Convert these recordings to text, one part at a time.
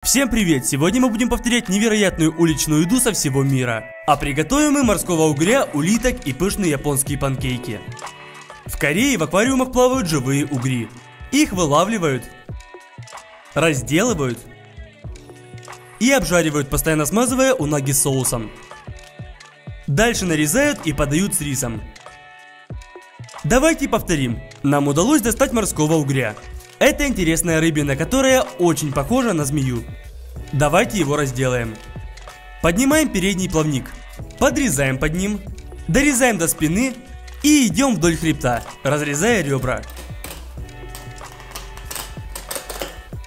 Всем привет! Сегодня мы будем повторять невероятную уличную еду со всего мира. А приготовим мы морского угря, улиток и пышные японские панкейки. В Корее в аквариумах плавают живые угри. Их вылавливают, разделывают и обжаривают, постоянно смазывая унаги соусом. Дальше нарезают и подают с рисом. Давайте повторим. Нам удалось достать морского угря. Это интересная рыбина, которая очень похожа на змею. Давайте его разделаем. Поднимаем передний плавник, подрезаем под ним, дорезаем до спины и идем вдоль хребта, разрезая ребра.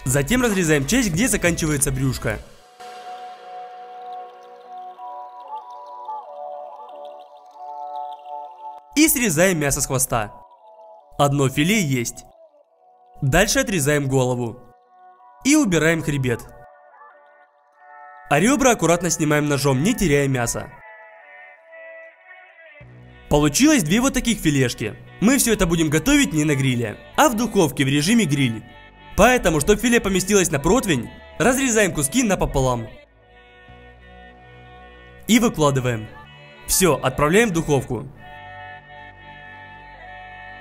Затем разрезаем часть, где заканчивается брюшко. И срезаем мясо с хвоста. Одно филе есть. Дальше отрезаем голову. И убираем хребет. А ребра аккуратно снимаем ножом, не теряя мяса. Получилось две вот таких филешки. Мы все это будем готовить не на гриле, а в духовке в режиме гриль. Поэтому, чтобы филе поместилось на противень, разрезаем куски напополам. И выкладываем. Все, отправляем в духовку.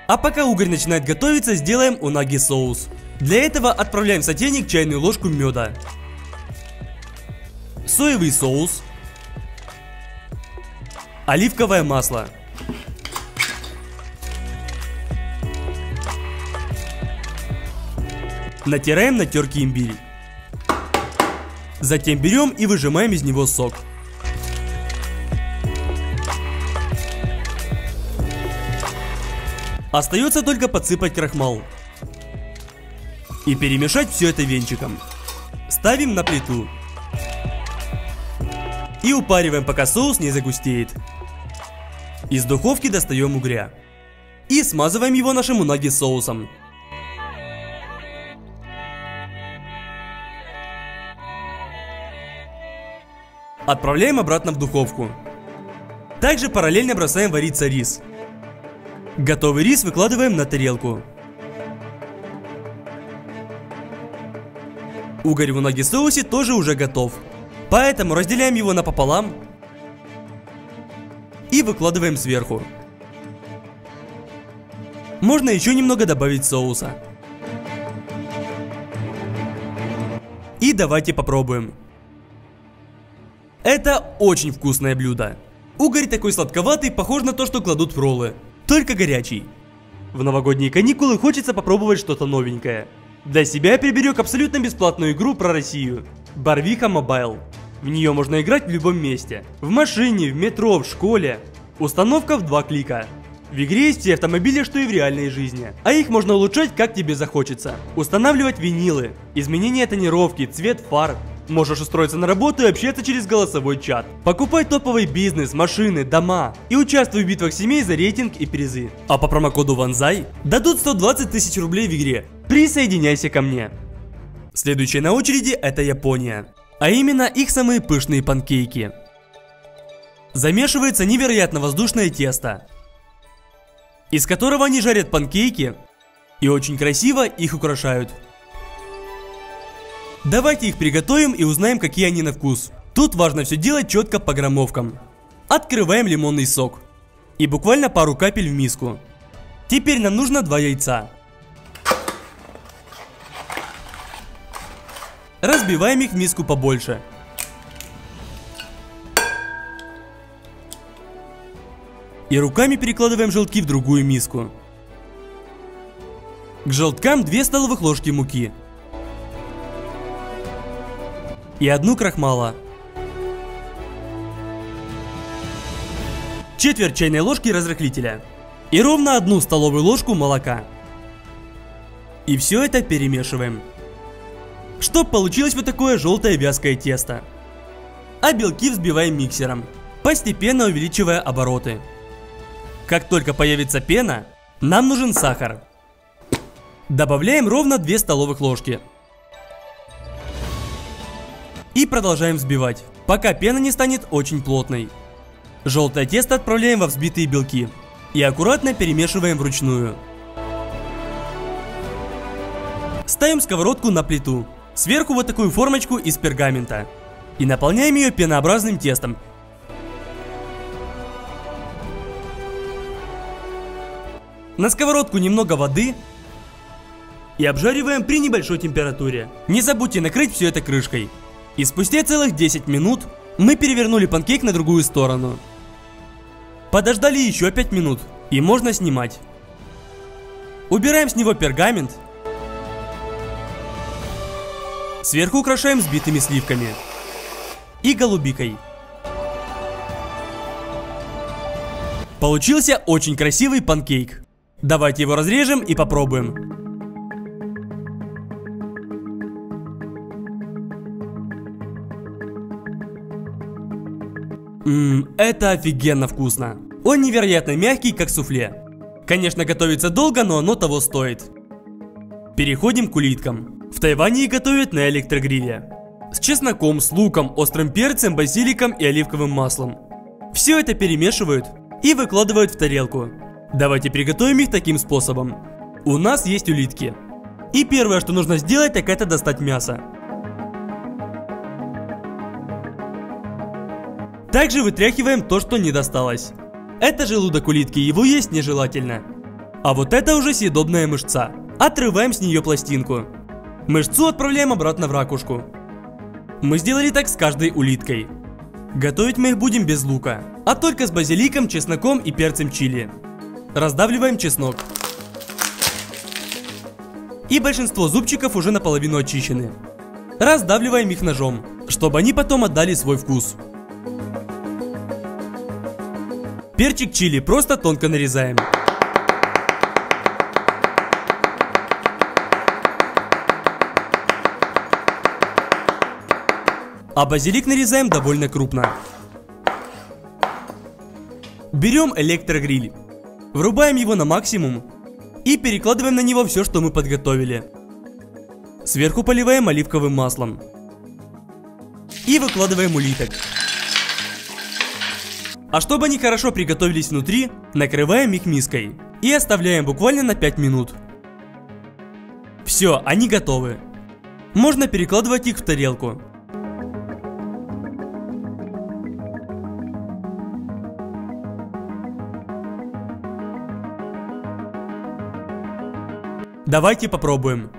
А пока угорь начинает готовиться, сделаем унаги соус. Для этого отправляем в сотейник чайную ложку меда, соевый соус, оливковое масло, натираем на терке имбирь. Затем берем и выжимаем из него сок. Остается только подсыпать крахмал и перемешать все это венчиком. Ставим на плиту и упариваем, пока соус не загустеет. Из духовки достаем угря и смазываем его нашим унаги соусом. Отправляем обратно в духовку. Также параллельно бросаем вариться рис. Готовый рис выкладываем на тарелку. Угорь в унаги соусе тоже уже готов. Поэтому разделяем его напополам и выкладываем сверху. Можно еще немного добавить соуса. И давайте попробуем. Это очень вкусное блюдо. Угорь такой сладковатый, похож на то, что кладут в роллы. Только горячий. В новогодние каникулы хочется попробовать что-то новенькое. Для себя я приберег абсолютно бесплатную игру про Россию. Барвиха Мобайл. В нее можно играть в любом месте. В машине, в метро, в школе. Установка в 2 клика. В игре есть все автомобили, что и в реальной жизни. А их можно улучшать, как тебе захочется. Устанавливать винилы, изменение тонировки, цвет фар. Можешь устроиться на работу и общаться через голосовой чат. Покупай топовый бизнес, машины, дома и участвуй в битвах семей за рейтинг и призы. А по промокоду Ванзай дадут 120 тысяч рублей в игре. Присоединяйся ко мне. Следующая на очереди это Япония. А именно их самые пышные панкейки. Замешивается невероятно воздушное тесто, из которого они жарят панкейки и очень красиво их украшают. Давайте их приготовим и узнаем, какие они на вкус. Тут важно все делать четко по граммовкам. Открываем лимонный сок и буквально пару капель в миску. Теперь нам нужно 2 яйца. Разбиваем их в миску побольше. И руками перекладываем желтки в другую миску. К желткам 2 столовых ложки муки. И 1 крахмала. Четверть чайной ложки разрыхлителя. И ровно 1 столовую ложку молока. И все это перемешиваем, чтоб получилось вот такое желтое вязкое тесто. А белки взбиваем миксером, постепенно увеличивая обороты. Как только появится пена, нам нужен сахар. Добавляем ровно 2 столовых ложки. И продолжаем взбивать, пока пена не станет очень плотной. Желтое тесто отправляем во взбитые белки и аккуратно перемешиваем вручную. Ставим сковородку на плиту Сверху вот такую формочку из пергамента. И наполняем ее пенообразным тестом. На сковородку немного воды. И обжариваем при небольшой температуре. Не забудьте накрыть все это крышкой. И спустя целых 10 минут мы перевернули панкейк на другую сторону. Подождали еще 5 минут. И можно снимать. Убираем с него пергамент. Сверху украшаем взбитыми сливками. И голубикой. Получился очень красивый панкейк. Давайте его разрежем и попробуем. Это офигенно вкусно. Он невероятно мягкий, как суфле. Конечно, готовится долго, но оно того стоит. Переходим к улиткам. В Тайване их готовят на электрогриле. С чесноком, с луком, острым перцем, базиликом и оливковым маслом. Все это перемешивают и выкладывают в тарелку. Давайте приготовим их таким способом. У нас есть улитки. И первое, что нужно сделать, так это достать мясо. Также вытряхиваем то, что не досталось. Это желудок улитки, его есть нежелательно. А вот это уже съедобная мышца. Отрываем с нее пластинку. Мышцу отправляем обратно в ракушку. Мы сделали так с каждой улиткой. Готовить мы их будем без лука, а только с базиликом, чесноком и перцем чили. Раздавливаем чеснок. И большинство зубчиков уже наполовину очищены. Раздавливаем их ножом, чтобы они потом отдали свой вкус. Перчик чили просто тонко нарезаем. А базилик нарезаем довольно крупно. Берем электрогриль, врубаем его на максимум и перекладываем на него все, что мы подготовили. Сверху поливаем оливковым маслом. И выкладываем улиток. А чтобы они хорошо приготовились внутри, накрываем их миской и оставляем буквально на 5 минут. Все, они готовы. Можно перекладывать их в тарелку. Давайте попробуем.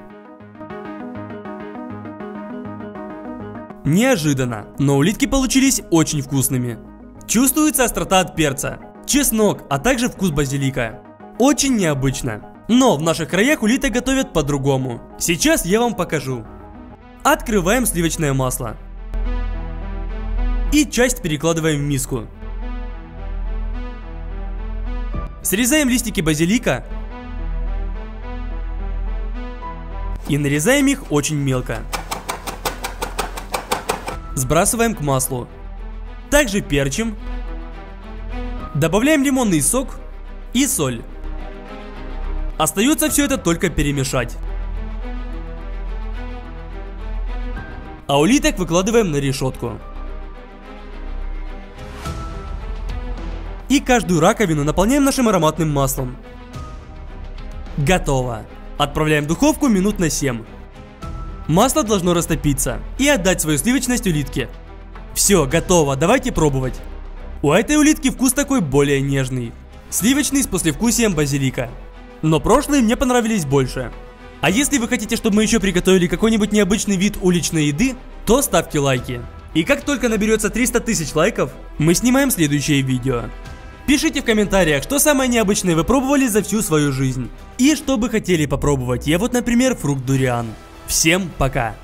Неожиданно, но улитки получились очень вкусными. Чувствуется острота от перца, чеснок, а также вкус базилика. Очень необычно. Но в наших краях улиток готовят по-другому. Сейчас я вам покажу. Открываем сливочное масло. И часть перекладываем в миску. Срезаем листики базилика. И нарезаем их очень мелко. Сбрасываем к маслу. Также перчим. Добавляем лимонный сок и соль. Остается все это только перемешать. А улиток выкладываем на решетку. И каждую раковину наполняем нашим ароматным маслом. Готово. Отправляем в духовку минут на 7. Масло должно растопиться и отдать свою сливочность улитке. Все, готово, давайте пробовать. У этой улитки вкус такой более нежный. Сливочный с послевкусием базилика. Но прошлые мне понравились больше. А если вы хотите, чтобы мы еще приготовили какой-нибудь необычный вид уличной еды, то ставьте лайки. И как только наберется 300 тысяч лайков, мы снимаем следующее видео. Пишите в комментариях, что самое необычное вы пробовали за всю свою жизнь. И что бы хотели попробовать. Я вот, например, фрукт дуриан. Всем пока!